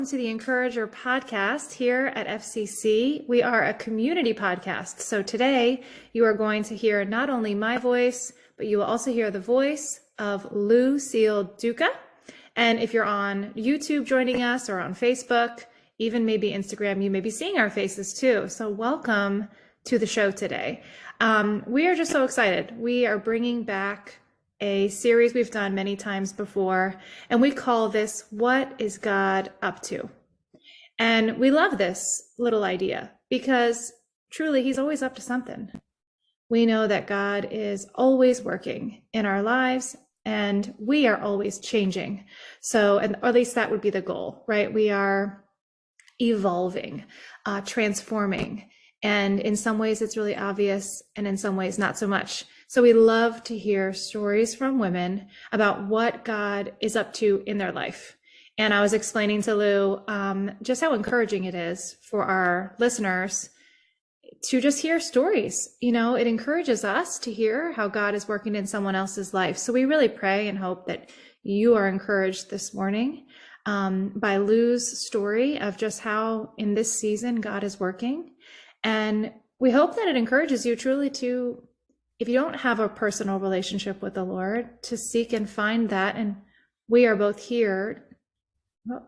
To the encouragHER podcast here at FCC. We are a community podcast. So today you are going to hear not only my voice, but you will also hear the voice of Lucille Duca. And if you're on YouTube joining us or on Facebook, even maybe Instagram, you may be seeing our faces too. So welcome to the show today. We are just so excited. We are bringing back a series we've done many times before, and we call this What is God Up To? And we love this little idea because truly he's always up to something. We know that God is always working in our lives and we are always changing. So, or at least that would be the goal, right? We are evolving, transforming. And in some ways it's really obvious, and in some ways not so much. So we love to hear stories from women about what God is up to in their life. And I was explaining to Lou just how encouraging it is for our listeners to just hear stories. You know, it encourages us to hear how God is working in someone else's life. So we really pray and hope that you are encouraged this morning by Lou's story of just how in this season God is working. And we hope that it encourages you truly to, if you don't have a personal relationship with the Lord, to seek and find that. And we are both here. Oh,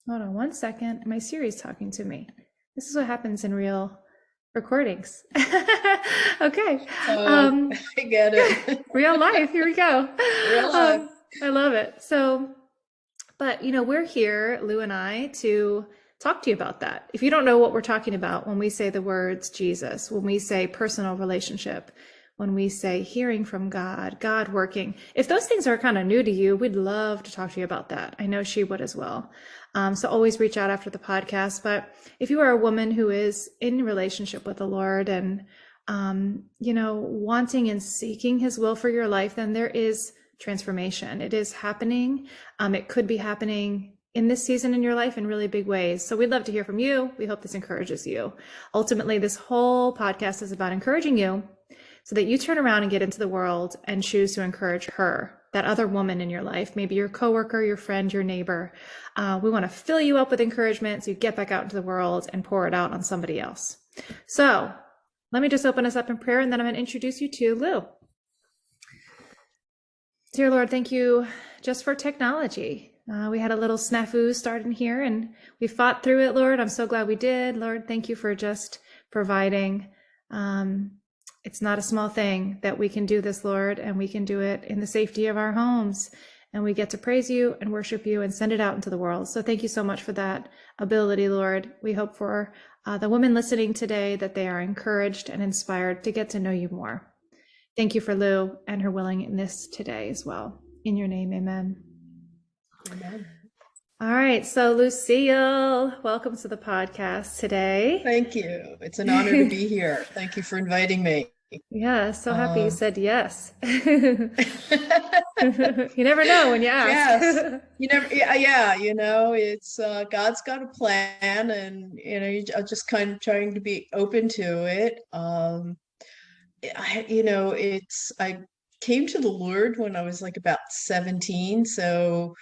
hold on one second. My Siri's talking to me. This is what happens in real recordings. Okay. I get it. Real life. Here we go. Real life. I love it. So, but you know, we're here, Lou and I, to talk to you about that. If you don't know what we're talking about when we say the words Jesus, when we say personal relationship, when we say hearing from God, God working, if those things are kind of new to you, we'd love to talk to you about that. I know she would as well. So always reach out after the podcast. But if you are a woman who is in relationship with the Lord and, you know, wanting and seeking his will for your life, then there is transformation. It is happening. It could be happening in this season in your life in really big ways. So we'd love to hear from you. We hope this encourages you. Ultimately, this whole podcast is about encouraging you so that you turn around and get into the world and choose to encourage her, that other woman in your life, maybe your coworker, your friend, your neighbor. We want to fill you up with encouragement so you get back out into the world and pour it out on somebody else. So let me just open us up in prayer, and then I'm going to introduce you to Lou. Dear Lord, thank you just for technology. We had a little snafu starting here and we fought through it, Lord. I'm so glad we did. Lord, thank you for just providing. It's not a small thing that we can do this, Lord, and we can do it in the safety of our homes. And we get to praise you and worship you and send it out into the world. So thank you so much for that ability, Lord. We hope for the women listening today that they are encouraged and inspired to get to know you more. Thank you for Lou and her willingness today as well. In your name, amen. Amen. All right. So Lucille, welcome to the podcast today. Thank you. It's an honor to be here. Thank you for inviting me. Yeah. So happy you said yes. You never know when you ask. Yes. You never, yeah, you know, it's God's got a plan, and you know, I'm just kind of trying to be open to it. I came to the Lord when I was like about 17, so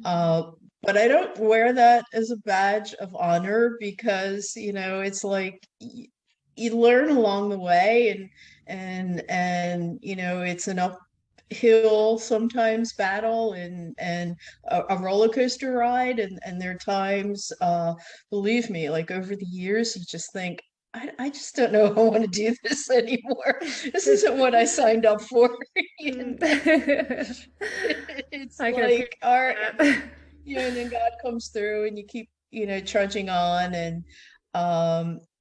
but I don't wear that as a badge of honor because, you know, it's like you learn along the way, and you know, it's an uphill sometimes battle and a roller coaster ride, and there are times, believe me, like over the years you just think, I just don't know if I want to do this anymore. This isn't what I signed up for. You know? It's like, all right, you know, and then God comes through and you keep, you know, trudging on. And,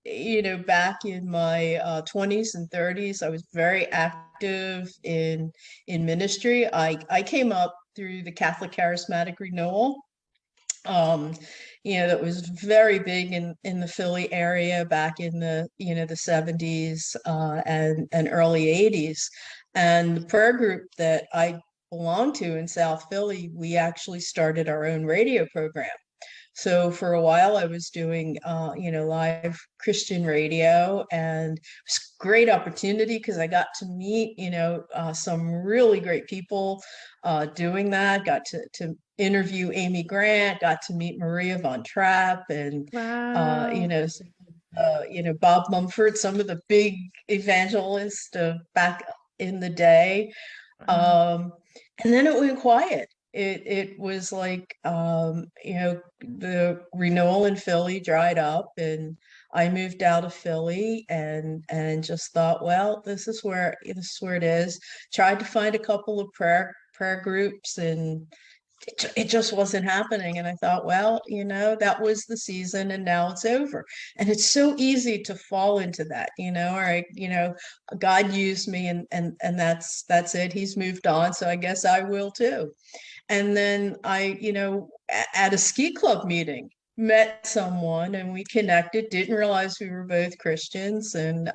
you know, back in my 20s and 30s, I was very active in ministry. I came up through the Catholic Charismatic Renewal. You know, that was very big in the Philly area back in the, you know, the 70s and early 80s. And the prayer group that I belonged to in South Philly, we actually started our own radio program. So for a while, I was doing, live Christian radio, and it was a great opportunity because I got to meet, some really great people doing that. Got to interview Amy Grant, got to meet Maria von Trapp, and uh, you Wow. know, s- Bob Mumford, some of the big evangelists of back in the day. Wow. Um, and then it went quiet. It was like, the renewal in Philly dried up, and I moved out of Philly, and just thought, well, this is where it is. Tried to find a couple of prayer groups, and it just wasn't happening. And I thought, well, that was the season, and now it's over. And it's so easy to fall into that, all right, God used me, and that's it. He's moved on, so I guess I will too. And then I, at a ski club meeting, met someone, and we connected. Didn't realize we were both Christians. And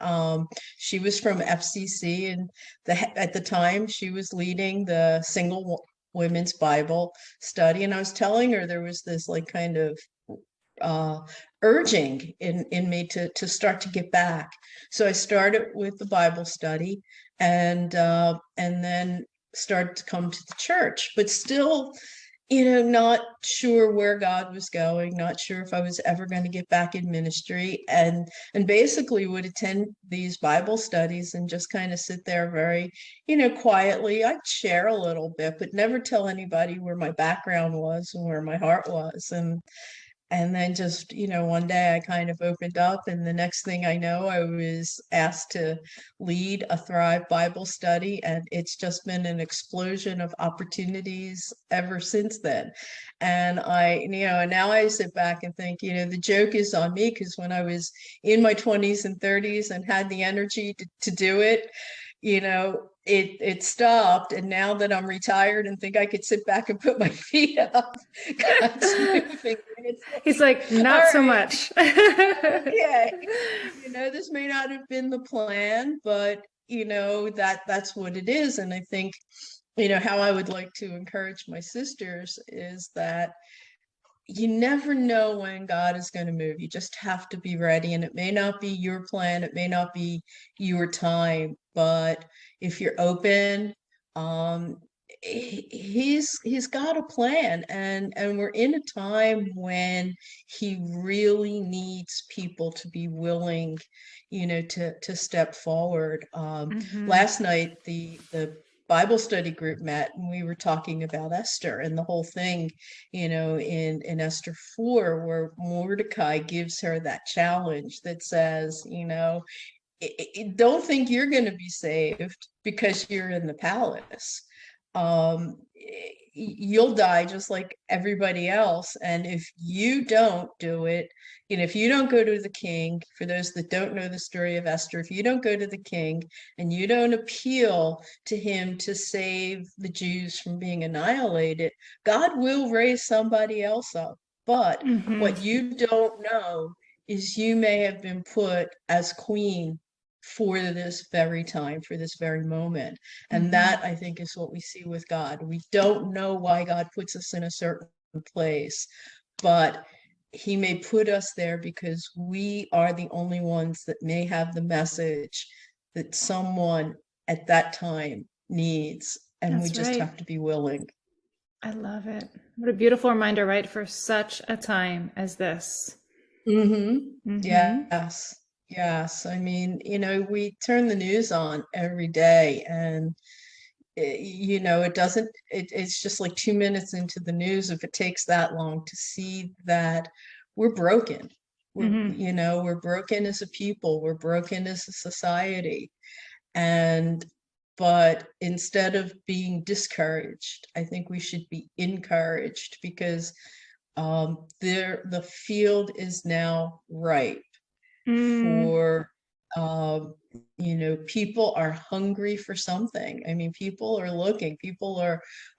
she was from FCC, and at the time she was leading the single women's Bible study. And I was telling her there was this like kind of uh, urging in me to start to get back. So I started with the Bible study, and then started to come to the church, but still, not sure where God was going, not sure if I was ever going to get back in ministry, and basically would attend these Bible studies and just kind of sit there very, quietly. I'd share a little bit, but never tell anybody where my background was and where my heart was. And then just, one day I kind of opened up, and the next thing I know, I was asked to lead a Thrive Bible study. And it's just been an explosion of opportunities ever since then. And and now I sit back and think, the joke is on me, because when I was in my 20s and 30s and had the energy to do it, it stopped. And now that I'm retired and think I could sit back and put my feet up, God's moving. It's He's like, like, all not so right, much. okay. This may not have been the plan, but that's what it is. And I think, how I would like to encourage my sisters is that you never know when God is going to move. You just have to be ready. And it may not be your plan, it may not be your time, but if you're open, um, he's got a plan. And we're in a time when he really needs people to be willing, to step forward. Hmm. Last night, the Bible study group met, and we were talking about Esther and the whole thing, in Esther 4, where Mordecai gives her that challenge that says, don't think you're going to be saved because you're in the palace. You'll die just like everybody else. And if you don't do it, if you don't go to the king, for those that don't know the story of Esther, if you don't go to the king and you don't appeal to him to save the Jews from being annihilated, God will raise somebody else up. But Hmm. what you don't know is you may have been put as queen for this very time, for this very moment. And Hmm. that, I think, is what we see with God. We don't know why God puts us in a certain place, but he may put us there because we are the only ones that may have the message that someone at that time needs. And we That's just right. have to be willing. I love it. What a beautiful reminder, right? For such a time as this. Mm-hmm. Hmm. Yes. Yes. I mean, we turn the news on every day, and it doesn't, it's just like 2 minutes into the news, if it takes that long to see that we're broken. Hmm. We're broken as a people, we're broken as a society. And but instead of being discouraged, I think we should be encouraged, because the field is now ripe Mm. for, um, people are hungry for something. I mean, people are looking, people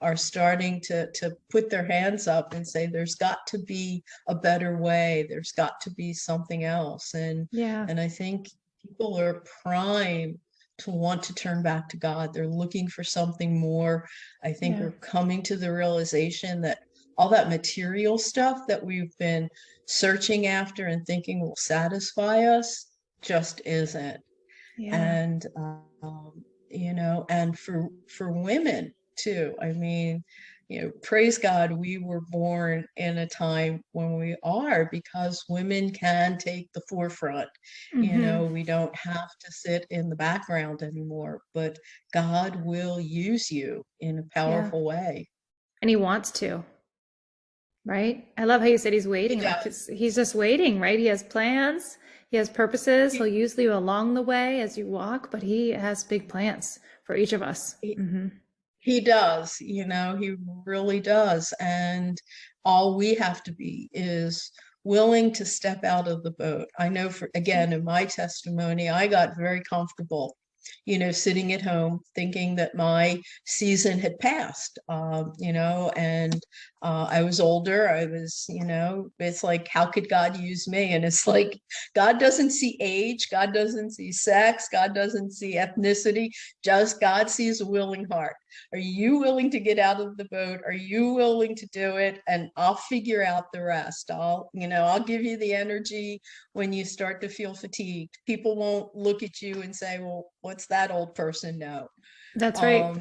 are starting to put their hands up and say, there's got to be a better way, there's got to be something else. and Yeah. and I think people are primed to want to turn back to God. They're looking for something more. I think Yeah. we're coming to the realization that all that material stuff that we've been searching after and thinking will satisfy us just isn't. Yeah. And you know, and for women too. I mean, you know, praise God, we were born in a time when we are, because women can take the forefront. You Hmm. know, we don't have to sit in the background anymore, but God will use you in a Yeah. powerful way. And he wants to, right? I love how you said he's He waiting. Like does. he's just waiting, right? He has plans, he has purposes. He'll He, use you along the way as you walk, but he has big plans for each of us. he, Hmm. he does, you know, he really does. And all we have to be is willing to step out of the boat. I know, for again, in my testimony, I got very comfortable, you know, sitting at home thinking that my season had passed, you know, and I was older. I was, you know, it's like, how could God use me? And it's like, God doesn't see age, God doesn't see sex, God doesn't see ethnicity, just God sees a willing heart. Are you willing to get out of the boat? Are you willing to do it? And I'll figure out the rest. You know, I'll give you the energy when you start to feel fatigued. People won't look at you and say, well, what's that old person know? That's right.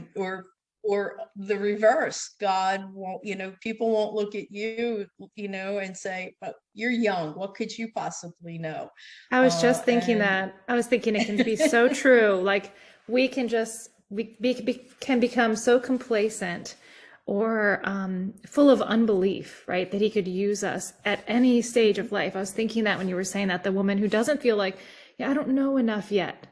Or the reverse. God won't, you know, people won't look at you, you know, and say, oh, you're young. What could you possibly know? I was just thinking And that. I was thinking it can be so true. Like we can just can become so complacent or full of unbelief, right? That he could use us at any stage of life. I was thinking that when you were saying that, the woman who doesn't feel like, yeah, I don't know enough yet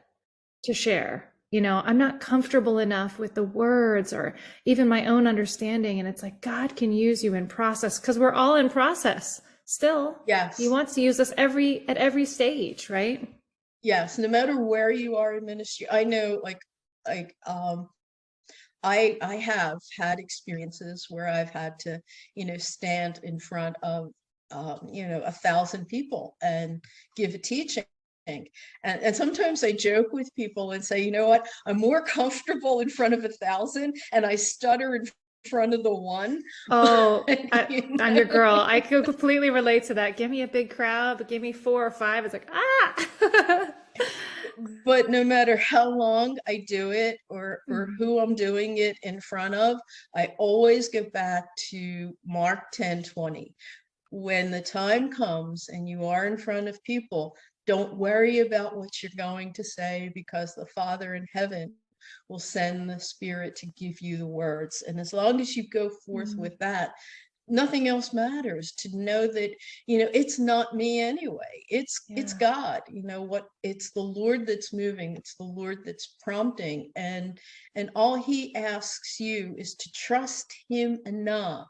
to share. You know, I'm not comfortable enough with the words or even my own understanding. And it's like, God can use you in process because we're all in process still. He yes, wants to use us at every stage, right? yes, no matter where you are in ministry. I know, like I have had experiences where I've had to, you know, stand in front of you know, 1,000 people and give a teaching. And sometimes I joke with people and say, you know what, I'm more comfortable in front of 1,000 and I stutter in front of the one. Oh, You I'm your know? girl. I could completely relate to that. Give me a big crowd, but give me four or five. It's like, ah. But no matter how long I do it or Mhm. who I'm doing it in front of, I always get back to Mark 10:20. When the time comes and you are in front of people, don't worry about what you're going to say, because the Father in heaven will send the Spirit to give you the words. And as long as you go forth Mm. with that, nothing else matters. To know that, you know, it's not me anyway, it's Yeah, God. You know what, it's the Lord that's moving, it's the Lord that's prompting, and all he asks you is to trust him enough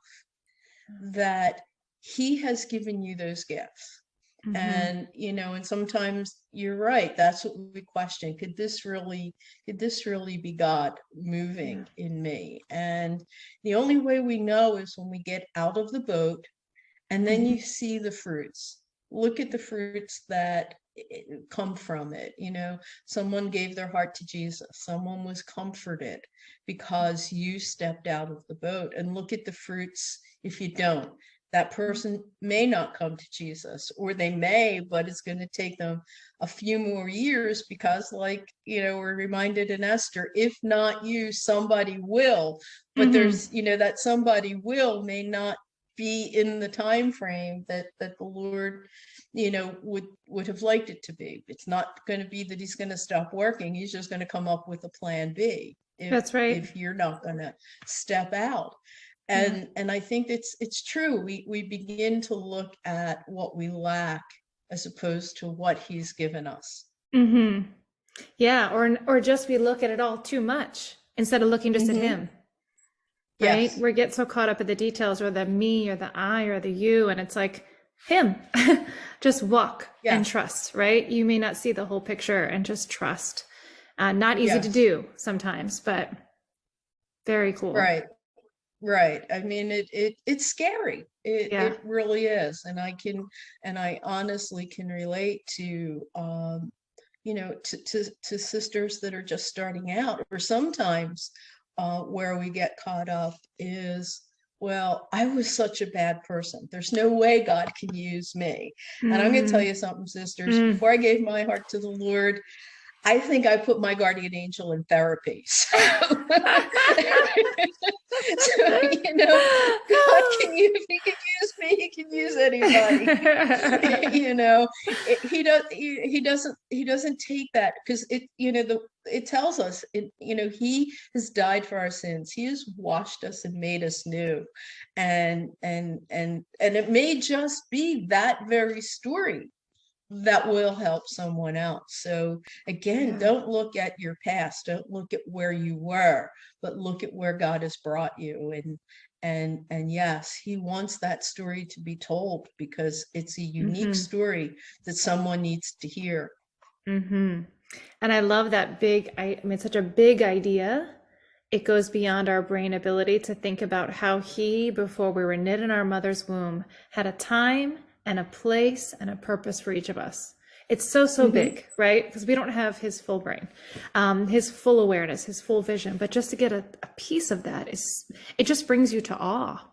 that he has given you those gifts. hmm, And you know, and sometimes you're right, that's what we question. Could this really be God yeah. moving in me? And the only way we know is when we get out of the boat and then Hmm. you see the fruits. Look at the fruits that come from it. You know, someone gave their heart to Jesus, someone was comforted because you stepped out of the boat. And look at the fruits. If you don't, that person may not come to Jesus, or they may, but it's going to take them a few more years, because, like, you know, we're reminded in Esther, if not you, somebody will. But Hmm. there's, you know, that somebody will may not be in the time frame that the Lord, you know, would have liked it to be. It's not going to be that he's going to stop working. He's just going to come up with a plan B That's right. if you're not going to step out. Yeah. And I think it's true. We begin to look at what we lack as opposed to what he's given us. Hmm. Yeah, or just we look at it all too much instead of looking just at Mm-hmm. him, right? Yes. We get so caught up in the details or the me or the I or the you, and it's like him. Just walk and Yes. trust, right? You may not see the whole picture and just trust. Not easy to Yes. do sometimes, but very cool. Right. Right. I mean, it's scary. Yeah. It really is. And I honestly can relate to, you know, to sisters that are just starting out, or sometimes where we get caught up is well, I was such a bad person. There's no way God can use me. And I'm going to tell Mm, you something, sisters. mm. Before I gave my heart to the Lord, I think I put my guardian angel in therapy. So, God can use, if he can use me, he can use anybody. He doesn't take that, because it tells us, he has died for our sins. He has washed us and made us new. And it may just be that very story that will help someone else. So again, Yeah. don't look at your past, don't look at where you were, but look at where God has brought you. And yes, he wants that story to be told, because it's a unique Hmm. story that someone needs to hear. Hmm. And I love that I mean, it's such a big idea. It goes beyond our brain ability to think about how he, before we were knit in our mother's womb, had a time and a place and a purpose for each of us. It's so, so Hmm. big, right? Because we don't have his full brain, his full awareness, his full vision. But just to get a piece of that it just brings you to awe,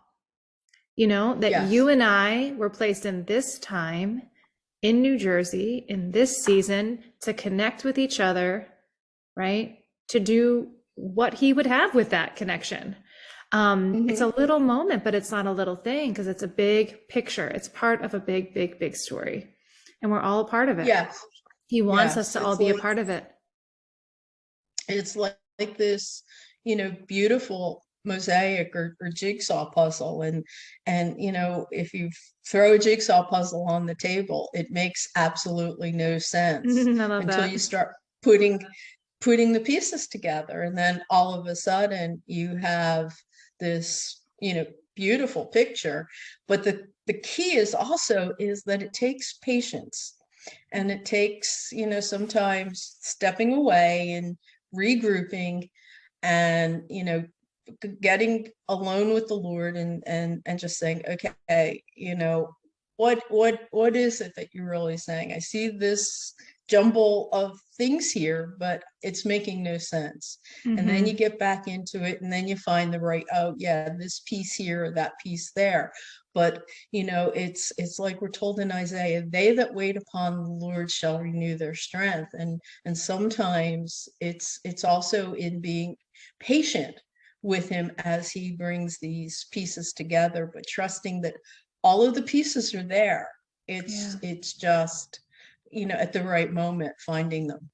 that Yes. you and I were placed in this time in New Jersey in this season to connect with each other, right? To do what he would have with that connection. It's a Hmm. little moment, but it's not a little thing because it's a big picture. It's part of a big, big, big story. And we're all a part of it. Yes. He wants us Yes. to all be a part of it. It's like this, beautiful mosaic or jigsaw puzzle. And if you throw a jigsaw puzzle on the table, it makes absolutely no sense I love until that. you start putting the pieces together. And then all of a sudden you have this, beautiful picture. But the key is that it takes patience, and it takes, sometimes stepping away and regrouping, and getting alone with the Lord, and just saying, okay, what is it that you're really saying? I see this jumble of things here, but it's making no sense. And then you Hmm. get back into it, and then you find the right, oh yeah, this piece here or that piece there. But it's like we're told in Isaiah, they that wait upon the Lord shall renew their strength. And sometimes it's also in being patient with him as he brings these pieces together, but trusting that all of the pieces are there. Yeah. It's just, at the right moment, finding them.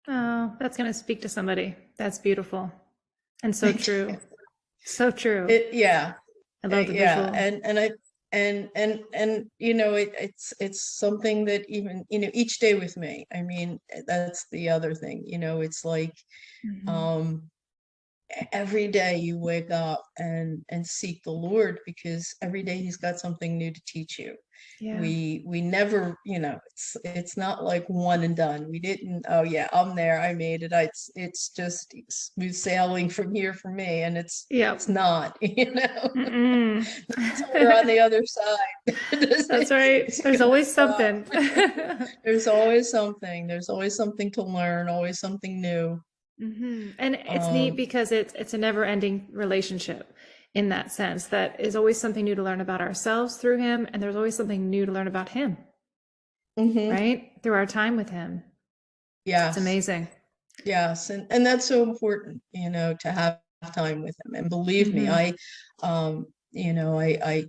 Oh, that's going to speak to somebody. That's beautiful and so true. So true. Yeah. I love the Yeah. visual. And it's something that, even, each day with me, I mean, that's the other thing, it's like, Hmm. um every day you wake up and seek the Lord, because every day he's got something new to teach you. Yeah. We never, it's not like one and done. We didn't, oh yeah, I'm there, I made it. It's just smooth sailing from here for me, and it's Yep. not, Mm-mm. until we're on the other side. That's right. It's There's gonna always stop. something. There's always something to learn, always something new. And it's neat um because it's a never-ending relationship in that sense. That is always something new to learn about ourselves through him, and there's always something new to learn about him, mhm. right? Through our time with him. It's Yes. amazing. Yes, and that's so important, to have time with him. And believe me, Hmm.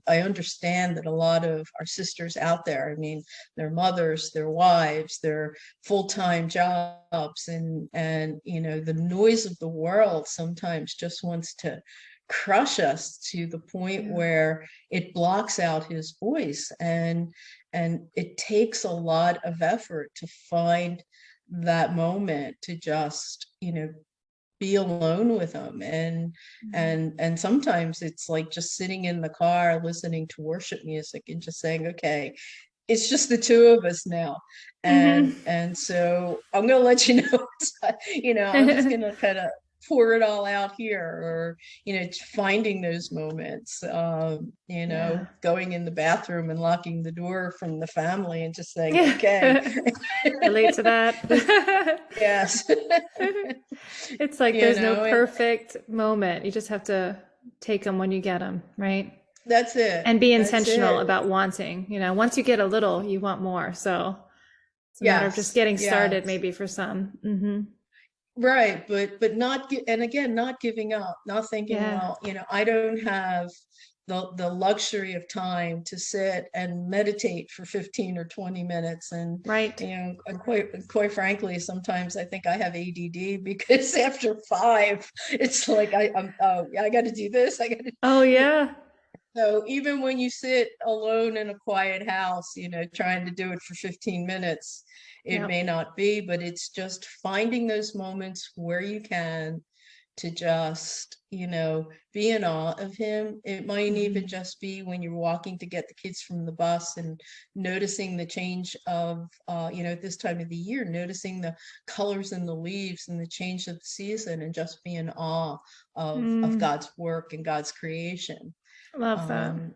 I understand that a lot of our sisters out there, I mean, their mothers, their wives, their full-time jobs, and the noise of the world sometimes just wants to crush us to the point Yeah. where it blocks out his voice. And it takes a lot of effort to find that moment to just, be alone with them. and Mhm. and and sometimes it's like just sitting in the car listening to worship music and just saying, okay, it's just the two of us now. Mhm. And so I'm gonna let you know, I'm just gonna kind of pour it all out here. Or finding those moments, Yeah. going in the bathroom and locking the door from the family and just saying, okay. Yeah. Relate to this, that. yes. It's like you there's no know and perfect moment. You just have to. take them when you get them, right? That's it. And be That's intentional it. about wanting. Once you get a little, you want more. So it's a matter of just Yes. getting started, Yes. maybe for some. Right, but not and again, not giving up, not thinking, Yeah, well, I don't have the luxury of time to sit and meditate for 15 or 20 minutes. And right. and quite frankly, sometimes I think I have ADD because after five, it's like I got to do this, I got to. Oh, yeah. So even when you sit alone in a quiet house, trying to do it for 15 minutes, it Yep. may not be, but it's just finding those moments where you can to just, be in awe of him. It might even Mhm. just be when you're walking to get the kids from the bus and noticing the change of, at this time of the year, noticing the colors in the leaves and the change of the season, and just be in awe of Mm, God's work and God's creation. love that. um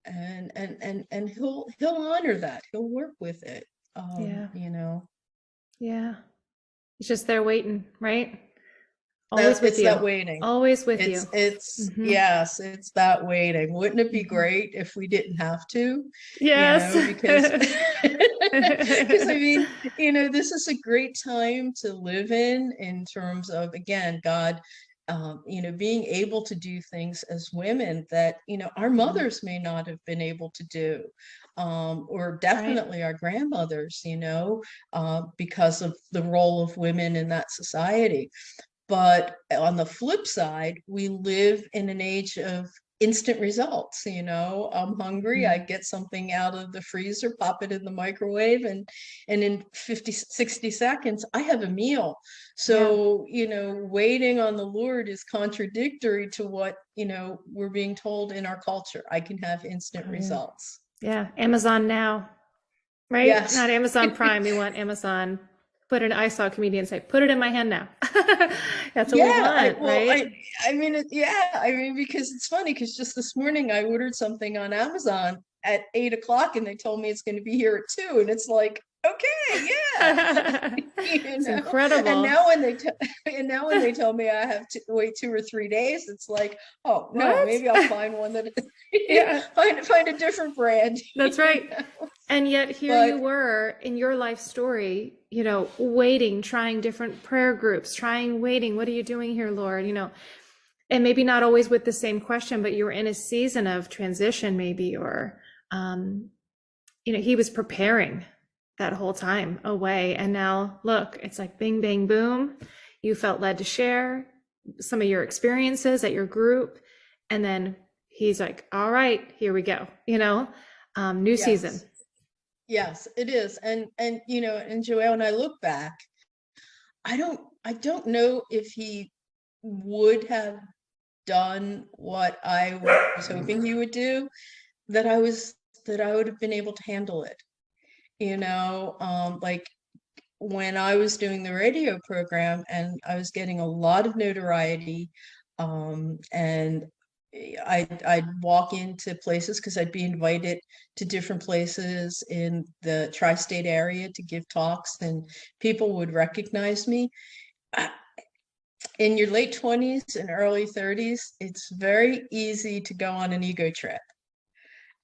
and he'll honor that, he'll work with it. Yeah. You know, Yeah. It's just there waiting, right? Always that with it's you. that waiting. Always with you. It's Hmm. yes, it's that waiting. Wouldn't it be Hmm. great if we didn't have to? Yes. Because because I mean, this is a great time to live in terms of, again, God, being able to do things as women that, our Mhm. mothers may not have been able to do, or Right. definitely our grandmothers, because of the role of women in that society. But on the flip side, we live in an age of instant results. I'm hungry, I Mhm. get something out of the freezer, pop it in the microwave, and in 50, 60 seconds, I have a meal. Yeah. So, waiting on the Lord is contradictory to what, we're being told in our culture. I can have instant Oh, yeah. results. Yeah. Amazon now, right? Yes. Not Amazon Prime. We want Amazon. I saw a comedian say, put it in my hand now. That's what we Yeah, want, right? I mean, yeah, I mean, because it's funny, because just this morning I ordered something on Amazon at 8 o'clock, and they told me it's going to be here at 2, and it's like, okay, yeah, It's incredible. and now when they tell me I have to wait 2 or 3 days, it's like, oh no, What? maybe I'll find one that Yeah, find a different brand. that's right. And yet here you But were in your life story, waiting, trying different prayer groups, waiting. What are you doing here, Lord? And maybe not always with the same question, but you were in a season of transition, maybe, or, um, he was preparing that whole time away. And now look, it's like bing, bang, boom. You felt led to share some of your experiences at your group. And then he's like, all right, here we go, new season. yes, yes, it is. And Joelle, when I look back, I don't know if he would have done what I was hoping he would do, that I would have been able to handle it. Like when I was doing the radio program and I was getting a lot of notoriety, and I'd walk into places because I'd be invited to different places in the tri-state area to give talks, and people would recognize me. In your late 20s and early 30s, it's very easy to go on an ego trip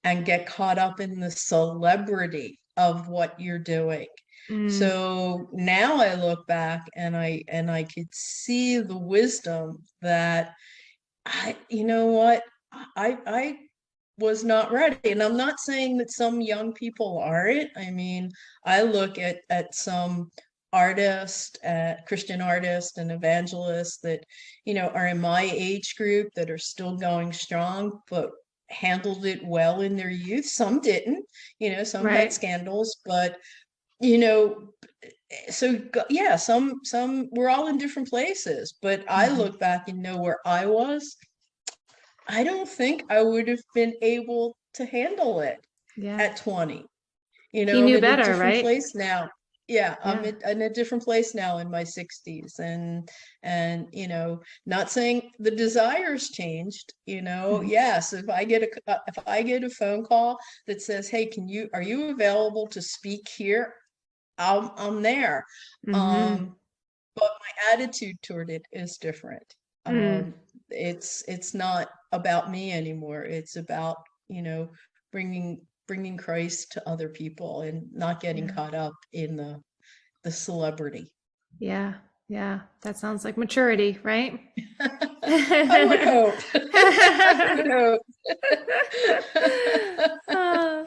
and get caught up in the celebrity of what you're doing. Mm, So now I look back and I could see the wisdom that you know what, I was not ready. And I'm not saying that some young people aren't. I mean, I look at some artists, Christian artists and evangelists that, are in my age group that are still going strong, but handled it well in their youth. Some didn't, some had right. scandals, but you know, so yeah, some we're all in different places. But I Mhm. look back and know where I was. I don't think I would have been able to handle it Yeah. at 20. He I'm knew in a better, different right? place now. Yeah, I'm Yeah. in a different place now in my 60s, and not saying the desires changed. Mhm. Yes, if I get a phone call that says, "Hey, are you available to speak here?" I'm there. Mhm. But my attitude toward it is different. Mm. Um, it's not about me anymore. It's about, you know, bringing Christ to other people and not getting Yeah. caught up in the celebrity. Yeah. Yeah. That sounds like maturity, right? I would hope. I would hope. Uh,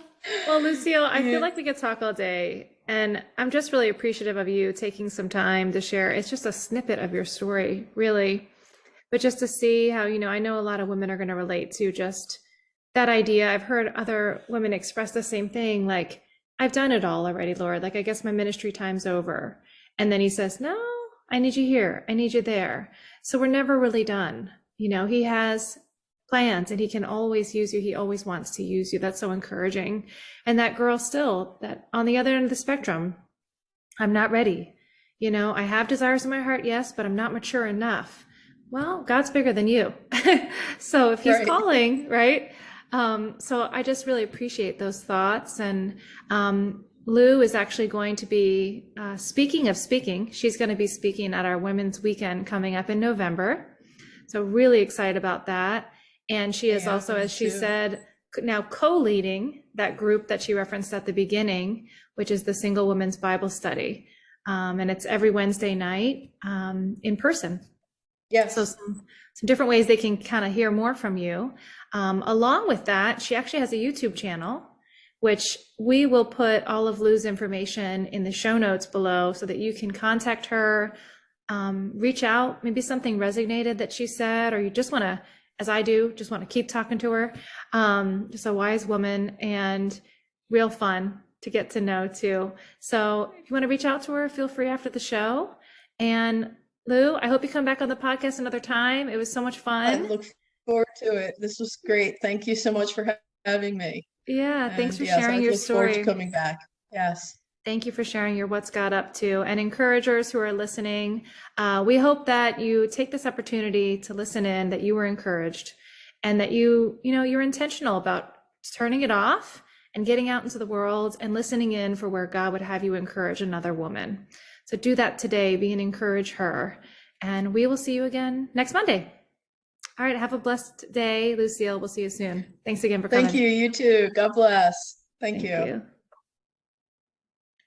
well, Lucille, I feel Yeah. like we could talk all day, and I'm just really appreciative of you taking some time to share. It's just a snippet of your story, really, but just to see how, I know a lot of women are going to relate to just that idea. I've heard other women express the same thing, like, I've done it all already, Lord. Like, I guess my ministry time's over. And then he says, no, I need you here. I need you there. So we're never really done. He has plans and he can always use you. He always wants to use you. That's so encouraging. And that girl still, that on the other end of the spectrum, I'm not ready. I have desires in my heart, yes, but I'm not mature enough. Well, God's bigger than you. So if he's Right. calling, right? So I just really appreciate those thoughts. And Lou is actually going to be, speaking of speaking, she's going to be speaking at our Women's Weekend coming up in November. So really excited about that. And she is Yeah, also, me as she too. said, now co-leading that group that she referenced at the beginning, which is the Single Women's Bible Study. And it's every Wednesday night in person. So Yes. some different ways they can kind of hear more from you. Along with that, she actually has a YouTube channel, which we will put all of Lou's information in the show notes below so that you can contact her, reach out, maybe something resonated that she said, or you just want to, as I do, just want to keep talking to her. Just a wise woman and real fun to get to know too. So if you want to reach out to her, feel free after the show. And Lou, I hope you come back on the podcast another time. It was so much I fun. look forward to it. This was great. Thank you so much for having me. Yeah, thanks And for yes, I sharing your look forward to story. coming back. Yes. Thank you for sharing your what's God up to, and encouragers who are listening. We hope that you take this opportunity to listen in, that you were encouraged, and that you're intentional about turning it off and getting out into the world and listening in for where God would have you encourage another woman. So do that today, be an encouragHER, and we will see you again next Monday. All right, have a blessed day, Lucille. We'll see you soon. Thanks again for Thank coming. you. You too. God bless. Thank Thank you. you.